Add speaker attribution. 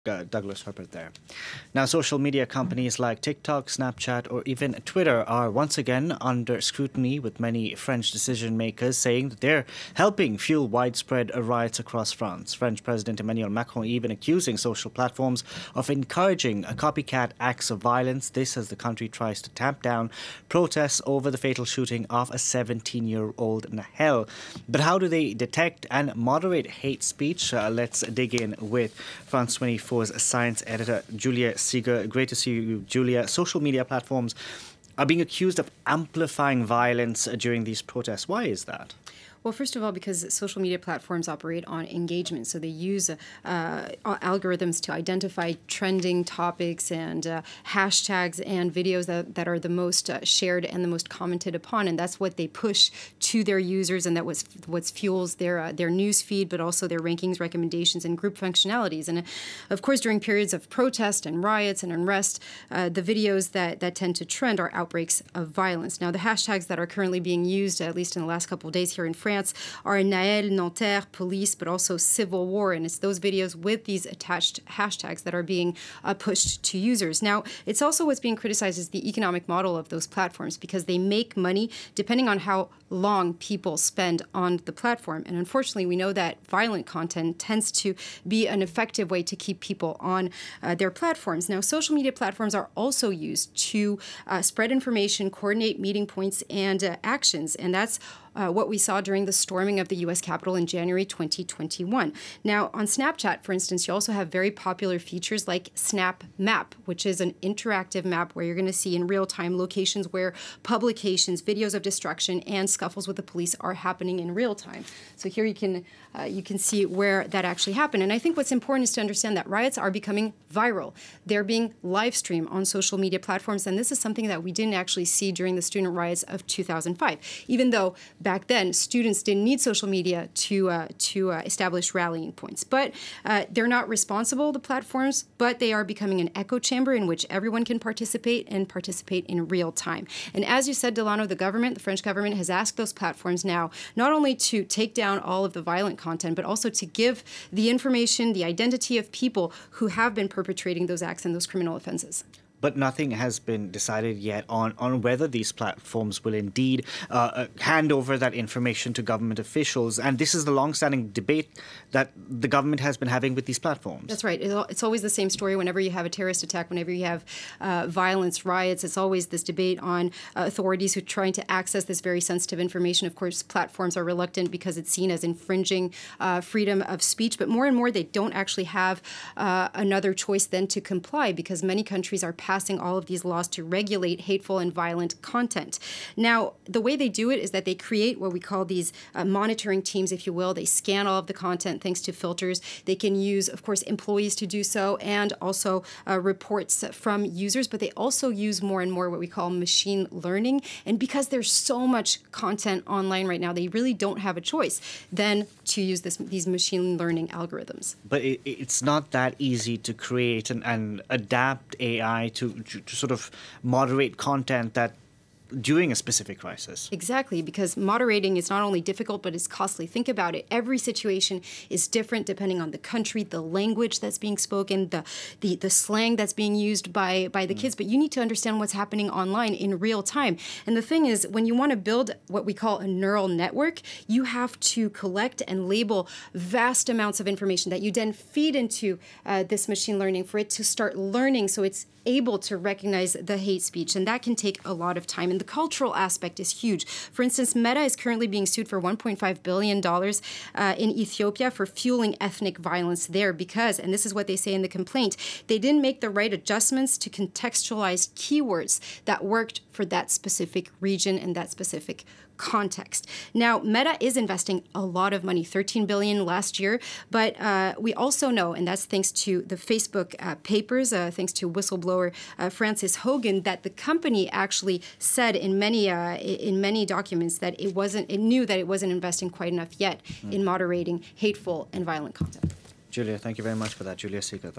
Speaker 1: Douglas Herbert there. Now, social media companies like TikTok, Snapchat, or even Twitter are once again under scrutiny, with many French decision makers saying that they're helping fuel widespread riots across France. French President Emmanuel Macron even accusing social platforms of encouraging copycat acts of violence. This as the country tries to tamp down protests over the fatal shooting of a 17-year-old Nahel. But how do they detect and moderate hate speech? Let's dig in with France 24's science editor, Julia Seeger. Great to see you, Julia. Social media platforms are being accused of amplifying violence during these protests. Why is that?
Speaker 2: Well, first of all, because social media platforms operate on engagement. So they use algorithms to identify trending topics and hashtags and videos that are the most shared and the most commented upon. And that's what they push to their users, and that was what fuels their news feed, but also their rankings, recommendations, and group functionalities. And of course, during periods of protest and riots and unrest, the videos that tend to trend are outbreaks of violence. Now, the hashtags that are currently being used, at least in the last couple of days here in France, are Nahel, Nanterre, police, but also civil war. And it's those videos with these attached hashtags that are being pushed to users. Now, it's also what's being criticized is the economic model of those platforms, because they make money depending on how long people spend on the platform. And unfortunately, we know that violent content tends to be an effective way to keep people on their platforms. Now, social media platforms are also used to spread information, coordinate meeting points and actions. And that's what we saw during the storming of the U.S. Capitol in January 2021. Now, on Snapchat, for instance, you also have very popular features like Snap Map, which is an interactive map where you're going to see in real time locations where publications, videos of destruction, and scuffles with the police are happening in real time. So here you can see where that actually happened. And I think what's important is to understand that riots are becoming viral. They're being live streamed on social media platforms, and this is something that we didn't actually see during the student riots of 2005, even though back then students didn't need social media to establish rallying points. But they're not responsible, the platforms, but they are becoming an echo chamber in which everyone can participate and participate in real time. And as you said, Delano, the French government has asked those platforms now not only to take down all of the violent content, but also to give the information, the identity of people who have been perpetrating those acts and those criminal offenses.
Speaker 1: But nothing has been decided yet on whether these platforms will indeed hand over that information to government officials. And this is the long-standing debate that the government has been having with these platforms.
Speaker 2: That's right. It's always the same story whenever you have a terrorist attack, whenever you have violence, riots. It's always this debate on authorities who are trying to access this very sensitive information. Of course, platforms are reluctant because it's seen as infringing freedom of speech. But more and more, they don't actually have another choice than to comply, because many countries are passing all of these laws to regulate hateful and violent content. Now, the way they do it is that they create what we call these monitoring teams, if you will. They scan all of the content thanks to filters. They can use, of course, employees to do so, and also reports from users. But they also use more and more what we call machine learning. And because there's so much content online right now, they really don't have a choice than to use these machine learning algorithms.
Speaker 1: But it's not that easy to create and adapt AI to sort of moderate content that during a specific crisis.
Speaker 2: Exactly, because moderating is not only difficult, but it's costly. Think about it. Every situation is different depending on the country, the language that's being spoken, the slang that's being used by the kids. But you need to understand what's happening online in real time. And the thing is, when you want to build what we call a neural network, you have to collect and label vast amounts of information that you then feed into this machine learning for it to start learning, so it's able to recognize the hate speech. And that can take a lot of time. And the cultural aspect is huge. For instance, Meta is currently being sued for $1.5 billion in Ethiopia for fueling ethnic violence there because, and this is what they say in the complaint, they didn't make the right adjustments to contextualize keywords that worked for that specific region and that specific context. Now, Meta is investing a lot of money, $13 billion last year, but we also know, and that's thanks to the Facebook papers, thanks to whistleblower Francis Hogan, that the company actually said in many documents that it knew that it wasn't investing quite enough yet in moderating hateful and violent content.
Speaker 1: Julia, thank you very much for that. Julia Seeger there.